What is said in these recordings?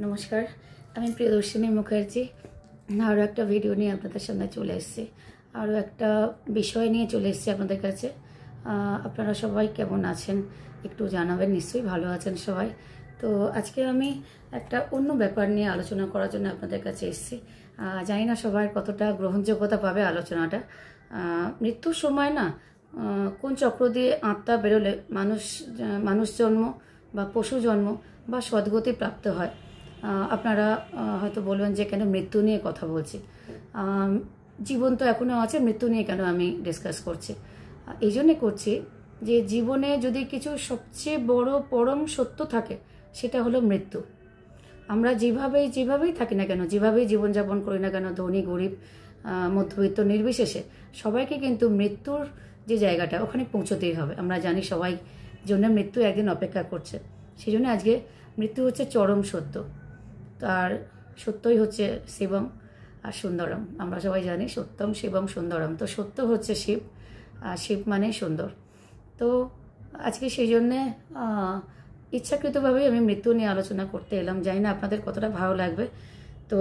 নমস্কার, আমি প্রিয়দর্শিনী মুখার্জি আরও একটা ভিডিও নিয়ে আপনাদের সামনে চলে এসেছি। আরও একটা বিষয় নিয়ে চলে এসেছি আপনাদের কাছে। আপনারা সবাই কেমন আছেন একটু জানাবেন, নিশ্চয়ই ভালো আছেন সবাই। তো আজকে আমি একটা অন্য ব্যাপার নিয়ে আলোচনা করার জন্য আপনাদের কাছে এসেছি। জানি না সবার কতটা গ্রহণযোগ্যতা পাবে আলোচনাটা। মৃত্যুর সময় না কোন চক্র দিয়ে আত্মা বেরোলে মানুষ জন্ম বা পশু জন্ম বা সদ্গতি প্রাপ্ত হয়। আপনারা হয়তো বলবেন যে কেন মৃত্যু নিয়ে কথা বলছি, জীবন তো এখনও আছে, মৃত্যু নিয়ে কেন আমি ডিসকাস করছি। এই জন্যে করছি যে জীবনে যদি কিছু সবচেয়ে বড় পরম সত্য থাকে সেটা হলো মৃত্যু। আমরা যেভাবেই থাকি না কেন, যেভাবেই জীবনযাপন করি না কেন, ধনী গরিব মধ্যবিত্ত নির্বিশেষে সবাইকে কিন্তু মৃত্যুর যে জায়গাটা ওখানে পৌঁছতেই হবে। আমরা জানি সবাই জন্য মৃত্যু একদিন অপেক্ষা করছে। সেই জন্য আজকে মৃত্যু হচ্ছে চরম সত্য, তার সত্যই হচ্ছে শিবম আর সুন্দরম। আমরা সবাই জানি সত্যম শিবম সুন্দরম। তো সত্য হচ্ছে শিব আর শিব মানে সুন্দর। তো আজকে সেই জন্যে ইচ্ছাকৃতভাবেই আমি মৃত্যু নিয়ে আলোচনা করতে এলাম। জানি না আপনাদের কতটা ভালো লাগবে। তো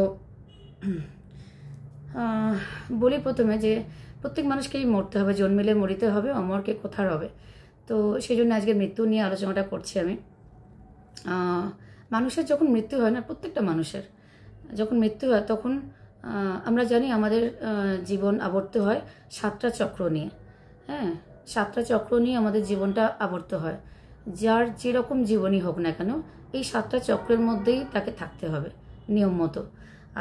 বলি প্রথমে যে প্রত্যেক মানুষকেই মরতে হবে, জন্মিলে মরিতে হবে, অমরকে কোথার হবে। তো সেই জন্য আজকে মৃত্যু নিয়ে আলোচনাটা করছি আমি। মানুষের যখন মৃত্যু হয় না, প্রত্যেকটা মানুষের যখন মৃত্যু হয় তখন আমরা জানি আমাদের জীবন আবর্ত হয় 7টা চক্র নিয়ে। হ্যাঁ, 7টা চক্র নিয়ে আমাদের জীবনটা আবর্ত হয়। যার যেরকম জীবনই হোক না কেন এই 7টা চক্রের মধ্যেই তাকে থাকতে হবে নিয়ম মতো।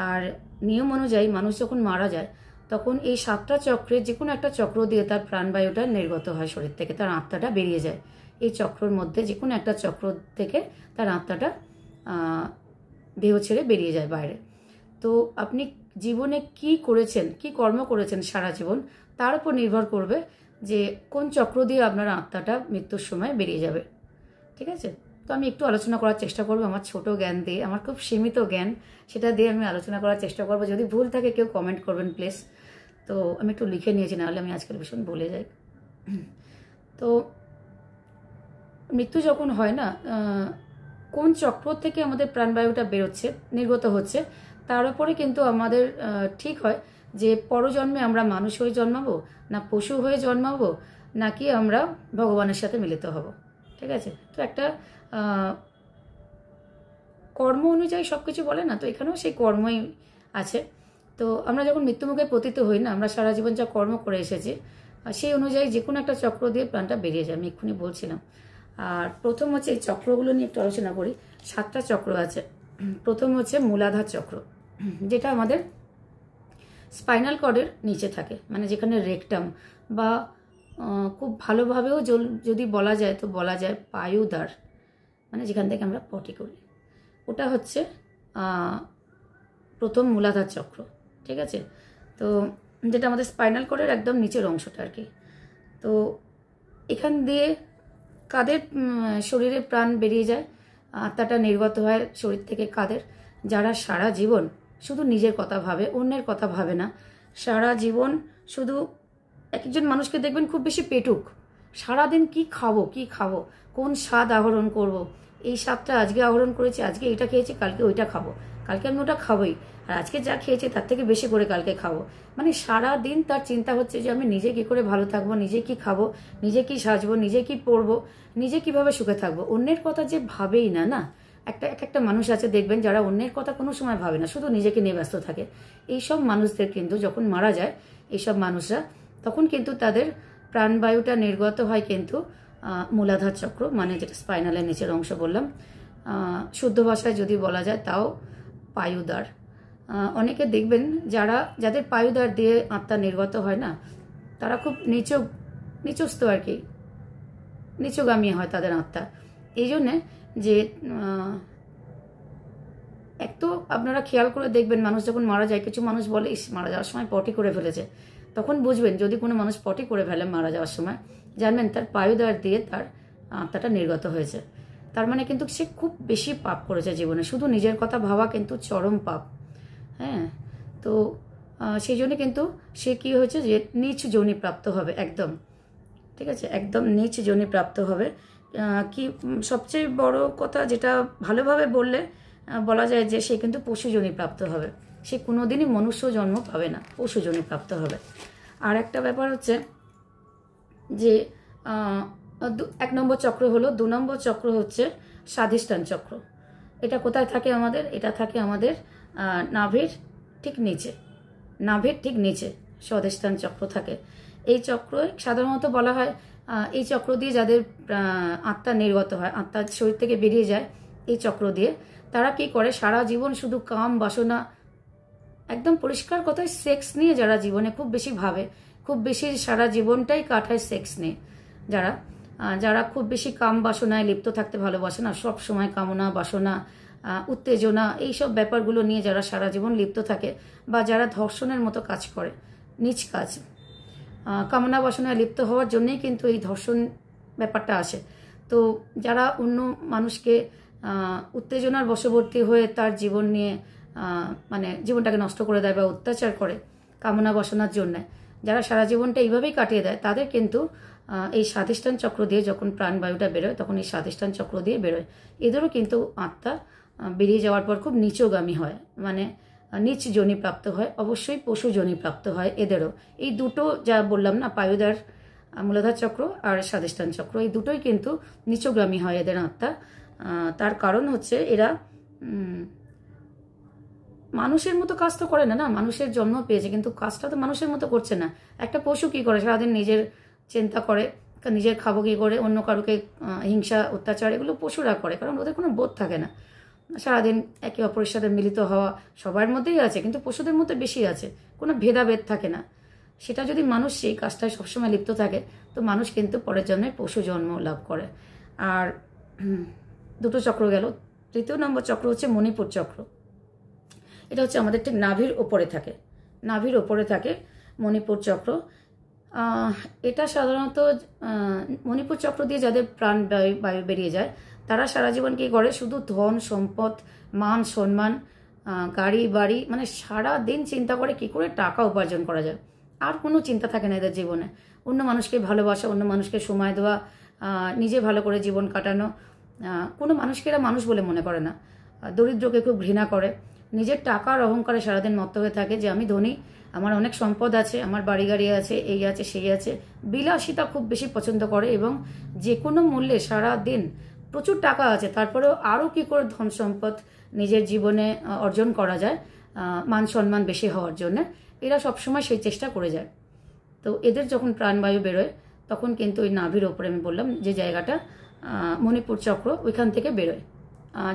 আর নিয়ম অনুযায়ী মানুষ যখন মারা যায় তখন এই 7টা চক্রের যে কোনো একটা চক্র দিয়ে তার প্রাণবায়ুটা নির্গত হয় শরীর থেকে, তার আত্মাটা বেরিয়ে যায়। এই চক্রের মধ্যে যে কোনো একটা চক্র থেকে তার আত্মাটা দেহ ছেড়ে বেরিয়ে যায় বাইরে। তো আপনি জীবনে কি করেছেন, কি কর্ম করেছেন সারা জীবন, তার উপর নির্ভর করবে যে কোন চক্র দিয়ে আপনার আত্মাটা মৃত্যুর সময় বেরিয়ে যাবে। ঠিক আছে? তো আমি একটু আলোচনা করার চেষ্টা করবো আমার ছোট জ্ঞান দিয়ে, আমার খুব সীমিত জ্ঞান, সেটা দিয়ে আমি আলোচনা করার চেষ্টা করবো। যদি ভুল থাকে কেউ কমেন্ট করবেন প্লিজ। তো আমি একটু লিখে নিয়েছি, নাহলে আমি আজকাল ভীষণ ভুলে যাই। তো মৃত্যু যখন হয় না, কোন চক্র থেকে আমাদের প্রাণবায়ুটা বেরোচ্ছে, নির্গত হচ্ছে, তার উপরে কিন্তু আমাদের ঠিক হয় যে পরজন্মে আমরা মানুষ হয়ে জন্মাবো, না পশু হয়ে জন্মাবো, নাকি আমরা ভগবানের সাথে মিলিত হব। ঠিক আছে? তো একটা কর্ম অনুযায়ী সব কিছু বলে না, তো এখানেও সেই কর্মই আছে। তো আমরা যখন মৃত্যুমুখে পতিত হই না, আমরা সারা জীবন যা কর্ম করে এসেছি সেই অনুযায়ী যে কোনো একটা চক্র দিয়ে প্রাণটা বেরিয়ে যায়। আমি এক্ষুনি বলছিলাম। আর প্রথম হচ্ছে এই চক্রগুলো নিয়ে একটু আলোচনা করি। 7টা চক্র আছে। প্রথম হচ্ছে মূলাধার চক্র, যেটা আমাদের স্পাইনাল কর্ডের নিচে থাকে, মানে যেখানে রেকটাম বা খুব ভালোভাবেও যদি বলা যায় তো বলা যায় পায়ুদ্বার, মানে যেখান থেকে আমরা পটি করি, ওটা হচ্ছে প্রথম মূলাধার চক্র। ঠিক আছে? তো যেটা আমাদের স্পাইনাল কর্ডের একদম নিচের অংশটা আর কি। তো এখান দিয়ে কাদের শরীরে প্রাণ বেরিয়ে যায়, আত্মাটা নির্গত হয় শরীর থেকে কাদের, যারা সারা জীবন শুধু নিজের কথা ভাবে, অন্যের কথা ভাবে না। সারা জীবন শুধু একজন মানুষকে দেখবেন খুব বেশি পেটুক, সারাদিন কি খাবো, কোন স্বাদ আহরণ করব, এই স্বাদটা আজকে আহরণ করেছি, আজকে এটা খেয়েছি, কালকে ওইটা খাবো, কালকে আমি ওটা খাবোই, আর আজকে যা খেয়েছি তার থেকে বেশি করে কালকে খাবো। মানে সারা দিন তার চিন্তা হচ্ছে যে আমি নিজে কি করে ভালো থাকবো, নিজে কি খাবো, নিজে কি সাজবো, নিজে কি পরবো, নিজে কিভাবে সুখে থাকবো। অন্যের কথা যে ভাবেই না, না একটা মানুষ আছে দেখবেন যারা অন্যের কথা কোনো সময় ভাবে না, শুধু নিজেকে নিয়ে ব্যস্ত থাকে। এইসব মানুষদের কিন্তু যখন মারা যায় এইসব মানুষরা, তখন কিন্তু তাদের প্রাণবায়ুটা নির্গত হয় কিন্তু মূলাধার চক্র, মানে যেটা স্পাইনালের নিচের অংশ বললাম। শুদ্ধ ভাষায় যদি বলা যায় তাও পায়ুদ্বার। অনেকে দেখবেন যাদের পায়ুদ্বার দিয়ে আত্মা নির্গত হয় না, তারা খুব নিচস্থ আর কি, নিচুগামী হয় তাদের আত্মা। এই জন্যে যে এক তো আপনারা খেয়াল করে দেখবেন মানুষ যখন মারা যায়, কিছু মানুষ বলে ইস মারা যাওয়ার সময় পটি করে ফেলেছে। তখন বুঝবেন যদি কোনো মানুষ পটি করে ফেলে মারা যাওয়ার সময়, জানবেন তার পায়ুদ্বার দিয়ে তার আত্মাটা নির্গত হয়েছে। তার মানে কিন্তু সে খুব বেশি পাপ করেছে জীবনে, শুধু নিজের কথা ভাবা কিন্তু চরম পাপ। হ্যাঁ, তো সেই জন্য কিন্তু সে কি হয়েছে যে নিচ যোনি প্রাপ্ত হবে একদম। ঠিক আছে? একদম নিচ যোনি প্রাপ্ত হবে। কি সবচেয়ে বড় কথা যেটা ভালোভাবে বললে বলা যায় যে সে কিন্তু পশুজনী প্রাপ্ত হবে, সে কোনোদিনই মনুষ্য জন্ম পাবে না, পশুজনী প্রাপ্ত হবে। আর একটা ব্যাপার হচ্ছে যে 1 নম্বর চক্র হলো, 2 নম্বর চক্র হচ্ছে স্বাধিষ্ঠান চক্র। এটা কোথায় থাকে আমাদের? এটা থাকে আমাদের নাভির ঠিক নিচে, নাভির ঠিক নিচে স্বাধিষ্ঠান চক্র থাকে। এই চক্র সাধারণত বলা হয় এই চক্র দিয়ে যাদের আত্মা নির্গত হয়, আত্মা শরীর থেকে বেরিয়ে যায় এই চক্র দিয়ে, তারা কি করে সারা জীবন শুধু কাম বাসনা, একদম পরিষ্কার কথায় সেক্স নিয়ে যারা জীবনে খুব বেশি ভাবে, খুব বেশি সারা জীবনটাই কাটায় সেক্স নিয়ে, যারা যারা খুব বেশি কাম বাসনায় লিপ্ত থাকতে ভালোবাসে না, সব সময় কামনা বাসনা উত্তেজনা এইসব ব্যাপারগুলো নিয়ে যারা সারা জীবন লিপ্ত থাকে, বা যারা ধর্ষণের মতো কাজ করে, নিজ কাজ, কামনা বাসনায় লিপ্ত হওয়ার জন্যই কিন্তু এই ধর্ষণ ব্যাপারটা আসে। তো যারা অন্য মানুষকে উত্তেজনার বশবর্তী হয়ে তার জীবন নিয়ে মানে জীবনটাকে নষ্ট করে দেয় বা অত্যাচার করে কামনা বাসনার জন্য, যারা সারা জীবনটা এইভাবেই কাটিয়ে দেয়, তাদের কিন্তু এই স্বাধিষ্ঠান চক্র দিয়ে যখন প্রাণবায়ুটা বেরোয় তখন এই স্বাধিষ্ঠান চক্র দিয়ে বেরোয়। এদেরও কিন্তু আত্মা বেরিয়ে যাওয়ার পর খুব নিচগামী হয়, মানে নিচ যোনি প্রাপ্ত হয়, অবশ্যই পশু যোনি প্রাপ্ত হয় এদেরও। এই দুটো যা বললাম না, পায়ুদার মূলাধার চক্র আর স্বাধিষ্ঠান চক্র, এই দুটোই কিন্তু নিচগামী হয় এদের আত্মা। তার কারণ হচ্ছে এরা মানুষের মতো কাজ তো করে না, না মানুষের জন্ম পেয়েছে কিন্তু কাজটা তো মানুষের মতো করছে না। একটা পশু কি করে? সারাদিন নিজের চিন্তা করে, নিজের খাবো কি করে, অন্য কারুকে হিংসা অত্যাচার এগুলো পশুরা করে, কারণ ওদের কোনো বোধ থাকে না। সারাদিন একে অপরের সাথে মিলিত হওয়া সবার মধ্যেই আছে, কিন্তু পশুদের মধ্যে বেশি আছে, কোনো ভেদাভেদ থাকে না। সেটা যদি মানুষ সেই কাজটায় সবসময় লিপ্ত থাকে, তো মানুষ কিন্তু পরের জন্মে পশু জন্ম লাভ করে। আর দুটো চক্র গেল। 3 নম্বর চক্র হচ্ছে মণিপুর চক্র। এটা হচ্ছে আমাদের ঠিক নাভির ওপরে থাকে, নাভির ওপরে থাকে মণিপুর চক্র। এটা সাধারণত মণিপুর চক্র দিয়ে যাদের প্রাণ বায়ু বেরিয়ে যায়, তারা সারা জীবন কী করে? শুধু ধন সম্পদ, মান সম্মান, গাড়ি বাড়ি, মানে সারা দিন চিন্তা করে কি করে টাকা উপার্জন করা যায়। আর কোনো চিন্তা থাকে না এদের জীবনে। অন্য মানুষকে ভালোবাসা, অন্য মানুষকে সময় দেওয়া, নিজে ভালো করে জীবন কাটানো, কোনো মানুষকে এরা মানুষ বলে মনে করে না। দরিদ্রকে খুব ঘৃণা করে, নিজের টাকার অহংকারে সারাদিন মত্ত হয়ে থাকে যে আমি ধনী, আমার অনেক সম্পদ আছে, আমার বাড়ি গাড়ি আছে, এই আছে সেই আছে। বিলাসিতা খুব বেশি পছন্দ করে এবং যে কোনো মূল্যে সারা দিন প্রচুর টাকা আছে তারপরেও আরও কী করে ধন সম্পদ নিজের জীবনে অর্জন করা যায়, মান সম্মান বেশি হওয়ার জন্য এরা সবসময় সেই চেষ্টা করে যায়। তো এদের যখন প্রাণবায়ু বেরোয় তখন কিন্তু ওই নাভির ওপরে আমি বললাম যে জায়গাটা মণিপুর চক্র, ওইখান থেকে বেরোয়।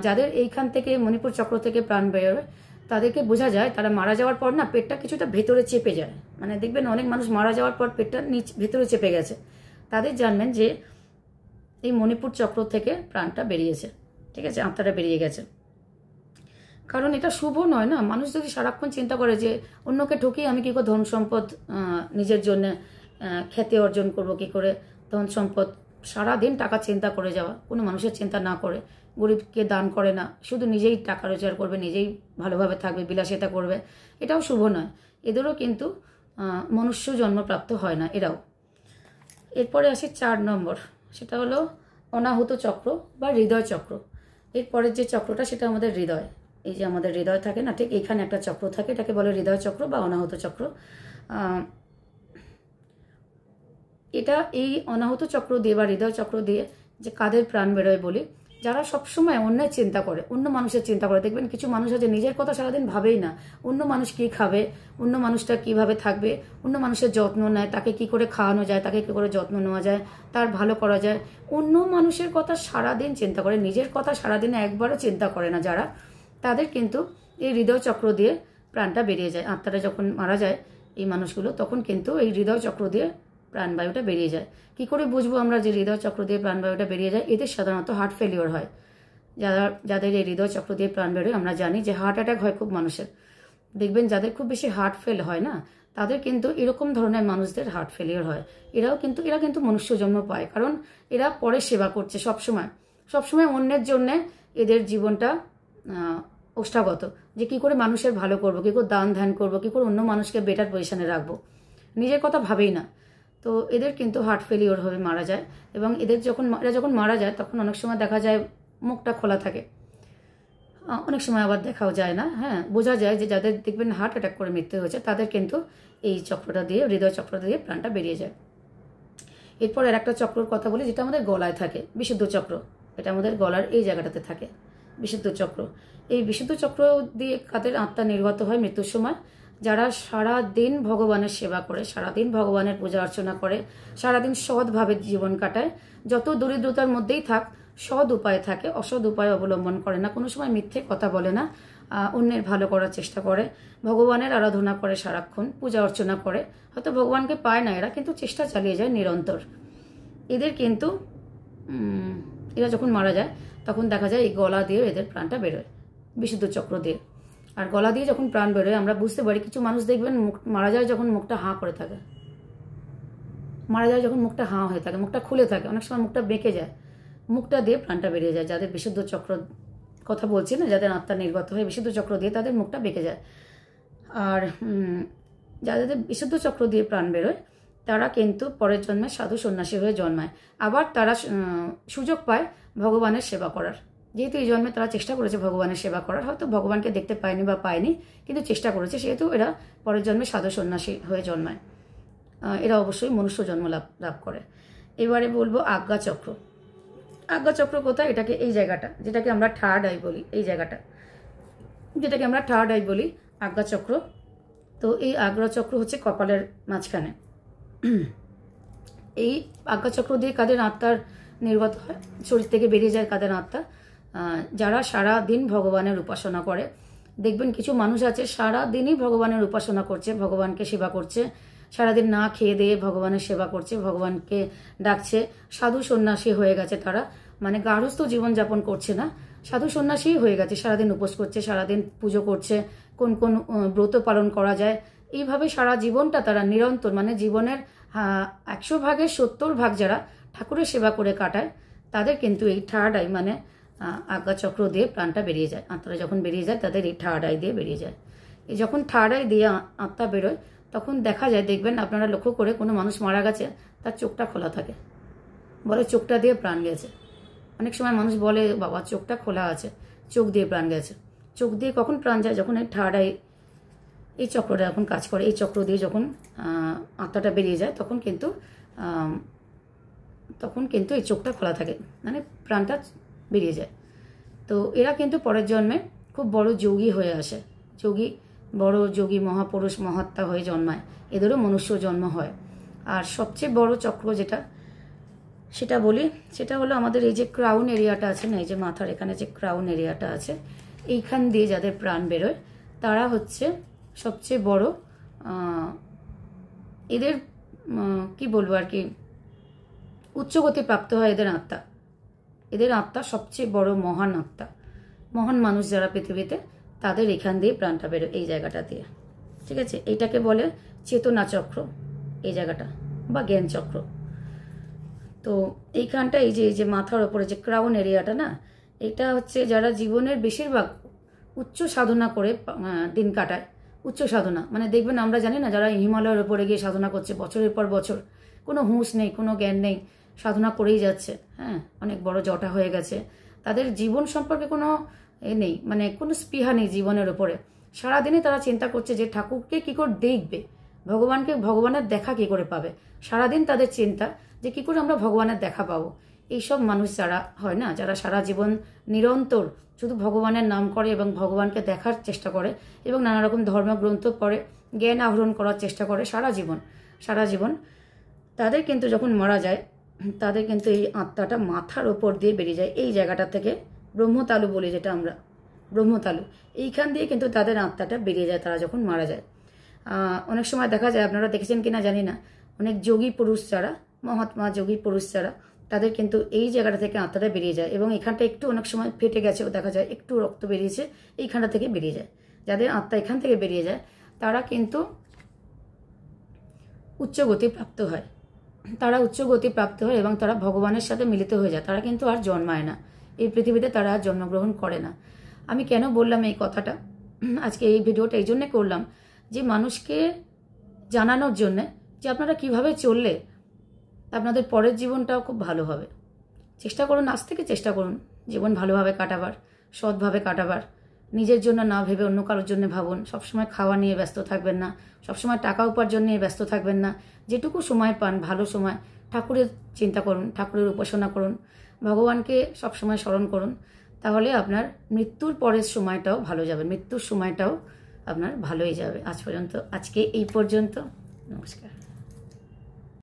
যাদের এইখান থেকে মণিপুর চক্র থেকে প্রাণ বেরোয় তাদেরকে বোঝা যায় তারা মারা যাওয়ার পর না পেটটা কিছুটা ভেতরে চেপে যায়। মানে দেখবেন অনেক মানুষ মারা যাওয়ার পর পেটটা ভেতরে চেপে গেছে, তাদের জানবেন যে এই মণিপুর চক্র থেকে প্রাণটা বেরিয়েছে, ঠিক আছে, আত্মাটা বেরিয়ে গেছে। কারণ এটা শুভ নয় না। মানুষ যদি সারাক্ষণ চিন্তা করে যে অন্যকে ঠকিয়ে আমি কী করে ধন সম্পদ নিজের জন্য খ্যাতি অর্জন করব, কী করে ধন সম্পদ, সারাদিন টাকা চিন্তা করে যাওয়া, কোনো মানুষের চিন্তা না করে, গরিবকে দান করে না, শুধু নিজেই টাকা রোজগার করবে, নিজেই ভালোভাবে থাকবে, বিলাসিতা করবে, এটাও শুভ নয়। এদেরও কিন্তু মনুষ্য জন্মপ্রাপ্ত হয় না এরাও। এরপরে আসি 4 নম্বর, সেটা হলো অনাহুত চক্র বা হৃদয় চক্র। এরপরের যে চক্রটা সেটা আমাদের হৃদয়। এই যে আমাদের হৃদয় থাকে না, ঠিক এইখানে একটা চক্র থাকে, এটাকে বলে হৃদয় চক্র বা অনাহুত চক্র। এটা এই অনাহুত চক্র দিয়ে বা হৃদয় চক্র দিয়ে যে কাদের প্রাণ বেরোয় বলি, যারা সবসময় অন্যের চিন্তা করে, অন্য মানুষের চিন্তা করে। দেখবেন কিছু মানুষ আছে নিজের কথা সারাদিন ভাবেই না, অন্য মানুষ কী খাবে, অন্য মানুষটা কিভাবে থাকবে, অন্য মানুষের যত্ন নেয়, তাকে কি করে খাওয়ানো যায়, তাকে কি করে যত্ন নেওয়া যায়, তার ভালো করা যায়। অন্য মানুষের কথা সারাদিন চিন্তা করে, নিজের কথা সারাদিনে একবারও চিন্তা করে না যারা, তাদের কিন্তু এই হৃদয় চক্র দিয়ে প্রাণটা বেরিয়ে যায়। আত্মাটা যখন মারা যায় এই মানুষগুলো, তখন কিন্তু এই হৃদয় চক্র দিয়ে প্রাণবায়ুটা বেরিয়ে যায়। কি করে বুঝবো আমরা যে হৃদয় চক্র দিয়ে প্রাণবায়ুটা বেরিয়ে যায়? এদের সাধারণত হার্ট ফেলিওর হয়। যাদের এই হৃদয় চক্র দিয়ে প্রাণ বেরোয় আমরা জানি যে হার্ট অ্যাটাক হয় খুব মানুষের। দেখবেন যাদের খুব বেশি হার্ট ফেল হয় না, তাদের কিন্তু এরকম ধরনের মানুষদের হার্ট ফেলিওর হয়। এরা কিন্তু মনুষ্য জন্ম পায়, কারণ এরা পরে সেবা করছে সবসময় অন্যের জন্যে। এদের জীবনটা ওষ্ঠাগত, যে কি করে মানুষের ভালো করব, কি করে দান ধ্যান করব, কি করে অন্য মানুষকে বেটার পজিশনে রাখবো, নিজের কথা ভাবেই না। তো এদের কিন্তু হার্ট ফেলিওর হয়ে মারা যায়। এবং এরা যখন মারা যায় তখন অনেক সময় দেখা যায় মুখটা খোলা থাকে। অনেক সময় আবার দেখাও যায় না। হ্যাঁ, বোঝা যায় যে যাদের দেখবেন হার্ট অ্যাটাক করে মৃত্যু হয়েছে তাদের কিন্তু এই চক্রটা দিয়ে, হৃদয় চক্রটা দিয়ে প্রাণটা বেরিয়ে যায়। এরপর আর একটা চক্রর কথা বলি, যেটা আমাদের গলায় থাকে, বিশুদ্ধ চক্র। এটা আমাদের গলার এই জায়গাটাতে থাকে বিশুদ্ধ চক্র। এই বিশুদ্ধ চক্র দিয়ে কাদের আত্মা নির্গত হয় মৃত্যুর সময়? যারা সারাদিন ভগবানের সেবা করে, সারাদিন ভগবানের পূজা অর্চনা করে, সারাদিন সৎভাবে জীবন কাটায়, যত দরিদ্রতার মধ্যেই থাক সৎ উপায়ে থাকে, অসৎ উপায় অবলম্বন করে না, কোনো সময় মিথ্যে কথা বলে না, অন্যের ভালো করার চেষ্টা করে, ভগবানের আরাধনা করে, সারাক্ষণ পূজা অর্চনা করে। হয়তো ভগবানকে পায় না এরা, কিন্তু চেষ্টা চালিয়ে যায় নিরন্তর। এদের কিন্তু এরা যখন মারা যায় তখন দেখা যায় এই গলা দিয়ে এদের প্রাণটা বেরোয়, বিশুদ্ধ চক্র দিয়ে। আর গলা দিয়ে যখন প্রাণ বেরোয় আমরা বুঝতে পারি, কিছু মানুষ দেখবেন মারা যায় যখন মুখটা হাঁ করে থাকে, মারা যায় যখন মুখটা হাঁ হয়ে থাকে, মুখটা খুলে থাকে, অনেক সময় মুখটা বেঁকে যায়, মুখটা দিয়ে প্রাণটা বেরিয়ে যায়। যাদের বিশুদ্ধ চক্র কথা বলছি না, যাদের আত্মা নির্গত হয় বিশুদ্ধ চক্র দিয়ে, তাদের মুখটা বেঁকে যায়। আর যাদের বিশুদ্ধ চক্র দিয়ে প্রাণ বেরোয় তারা কিন্তু পরের জন্মে সাধু সন্ন্যাসী হয়ে জন্মায়। আবার তারা সুযোগ পায় ভগবানের সেবা করার। যেহেতু এই জন্মে তারা চেষ্টা করেছে ভগবানের সেবা করার, হয়তো ভগবানকে দেখতে পায়নি বা পায়নি, কিন্তু চেষ্টা করেছে, সেহেতু এরা পরের জন্মে সাধু সন্ন্যাসী হয়ে জন্মায়। এরা অবশ্যই মনুষ্য জন্ম লাভ করে। এবারে বলবো আজ্ঞা চক্র। আজ্ঞা চক্র কোথায়? এটাকে এই জায়গাটা, যেটাকে আমরা থার্ড আই বলি, এই জায়গাটা যেটাকে আমরা থার্ড আই বলি, আজ্ঞা চক্র। তো এই আজ্ঞা চক্র হচ্ছে কপালের মাঝখানে। এই আজ্ঞা চক্র দিয়ে কাদের আত্মার নির্গত হয়, শরীর থেকে বেরিয়ে যায় কাদের আত্মা? যারা সারা দিন ভগবানের উপাসনা করে। দেখবেন কিছু মানুষ আছে সারা দিনই ভগবানের উপাসনা করছে, ভগবানকে সেবা করছে, সারাদিন না খেয়ে দিয়ে ভগবানের সেবা করছে, ভগবানকে ডাকছে, সাধু সন্ন্যাসী হয়ে গেছে তারা, মানে গার্হস্থ্য জীবনযাপন করছে না, সাধু সন্ন্যাসী হয়ে গেছে, সারাদিন উপোস করছে, সারাদিন পুজো করছে, কোন কোন ব্রত পালন করা যায়, এইভাবে সারা জীবনটা তারা নিরন্তর, মানে জীবনের 100 ভাগের 70 ভাগ যারা ঠাকুরের সেবা করে কাটায়, তাদের কিন্তু এই থার্ড আই মানে আজ্ঞা চক্র দিয়ে প্রাণটা বেরিয়ে যায়। আত্মারা যখন বেরিয়ে যায় তাদের এই থার্ড আই দিয়ে বেরিয়ে যায়। এই যখন থার্ড আই দিয়ে আত্মা বেরোয় তখন দেখা যায়, দেখবেন আপনারা লক্ষ্য করে, কোনো মানুষ মারা গেছে তার চোখটা খোলা থাকে, বলে চোখটা দিয়ে প্রাণ গেছে। অনেক সময় মানুষ বলে বাবা চোখটা খোলা আছে, চোখ দিয়ে প্রাণ গেছে। চোখ দিয়ে কখন প্রাণ যায়? যখন এই থার্ড আই, এই চক্রটা যখন কাজ করে, এই চক্র দিয়ে যখন আত্মাটা বেরিয়ে যায় তখন কিন্তু এই চোখটা খোলা থাকে, মানে প্রাণটা বেরিয়ে যায়। তো এরা কিন্তু পরের জন্মে খুব বড় যোগী হয়ে আসে, বড় যোগী মহাপুরুষ মহাত্মা হয়ে জন্মায়, এদেরও মনুষ্য জন্ম হয়। আর সবচেয়ে বড় চক্র যেটা, সেটা বলি, সেটা হলো আমাদের এই যে ক্রাউন এরিয়াটা আছে না, এই যে মাথার এখানে যে ক্রাউন এরিয়াটা আছে, এইখান দিয়ে যাদের প্রাণ বেরোয় তারা হচ্ছে সবচেয়ে বড়, এদের কি বলবো আর কি, উচ্চগতি প্রাপ্ত হয় এদের আত্মা সবচেয়ে বড় মহান আত্মা, মহান মানুষ যারা পৃথিবীতে, তাদের এখান দিয়ে প্রাণটা বেরোয়, এই জায়গাটা দিয়ে। ঠিক আছে, এইটাকে বলে চেতনা চক্র, এই জায়গাটা, বা জ্ঞান চক্র। তো এইখানটা এই যে মাথার ওপরে যে ক্রাউন এরিয়াটা না, এটা হচ্ছে যারা জীবনের বেশিরভাগ উচ্চ সাধনা করে দিন কাটায়। উচ্চ সাধনা মানে দেখবেন, আমরা জানি না, যারা হিমালয়ের ওপরে গিয়ে সাধনা করছে বছরের পর বছর, কোনো হুঁশ নেই, কোনো জ্ঞান নেই, সাধনা করেই যাচ্ছে, হ্যাঁ, অনেক বড় জটা হয়ে গেছে, তাদের জীবন সম্পর্কে কোনো নেই, মানে কোনো স্পৃহা নেই জীবনের ওপরে। সারাদিনে তারা চিন্তা করছে যে ঠাকুরকে কি করে দেখবে, ভগবানের দেখা কি করে পাবে, সারাদিন তাদের চিন্তা যে কি করে আমরা ভগবানের দেখা পাবো। এইসব মানুষ যারা হয় না, যারা সারা জীবন নিরন্তর শুধু ভগবানের নাম করে এবং ভগবানকে দেখার চেষ্টা করে এবং নানা রকম ধর্মগ্রন্থ পড়ে, জ্ঞান আহরণ করার চেষ্টা করে সারা জীবন, তাদের কিন্তু যখন মারা যায়, তাদের কিন্তু এই আত্মাটা মাথার ওপর দিয়ে বেরিয়ে যায়, এই জায়গাটা থেকে, ব্রহ্মতালু বলি যেটা আমরা, ব্রহ্মতালু, এইখান দিয়ে কিন্তু তাদের আত্মাটা বেরিয়ে যায় তারা যখন মারা যায়। অনেক সময় দেখা যায়, আপনারা দেখেছেন কিনা জানি না, অনেক যোগী পুরুষ যারা, মহাত্মা যোগী পুরুষ যারা, তাদের কিন্তু এই জায়গাটা থেকে আত্মাটা বেরিয়ে যায় এবং এখানটা একটু অনেক সময় ফেটে গেছেও দেখা যায়, একটু রক্ত বেরিয়েছে, এইখানটা থেকে বেরিয়ে যায়। যাদের আত্মা এখান থেকে বেরিয়ে যায় তারা কিন্তু উচ্চ গতি প্রাপ্ত হয় এবং তারা ভগবানের সাথে মিলিত হয়ে যায়, তারা কিন্তু আর জন্মায় না এই পৃথিবীতে, তারা আর জন্মগ্রহণ করে না। আমি কেন বললাম এই কথাটা, আজকে এই ভিডিওটা এই জন্যে করলাম যে মানুষকে জানানোর জন্যে যে আপনারা কিভাবে চললে আপনাদের পরের জীবনটাও খুব ভালো হবে। চেষ্টা করুন, আজ থেকে চেষ্টা করুন জীবন ভালোভাবে কাটাবার, সৎভাবে কাটাবার। নিজের জন্য না ভেবে অন্য কারোর জন্য ভাবুন। সবসময় খাওয়া নিয়ে ব্যস্ত থাকবেন না, সবসময় টাকা উপার্জন নিয়ে ব্যস্ত থাকবেন না। যেটুকু সময় পান, ভালো সময়, ঠাকুরের চিন্তা করুন, ঠাকুরের উপাসনা করুন, ভগবানকে সবসময় স্মরণ করুন। তাহলে আপনার মৃত্যুর পরের সময়টাও ভালো যাবে, মৃত্যুর সময়টাও আপনার ভালোই যাবে। আজকে এই পর্যন্ত। নমস্কার।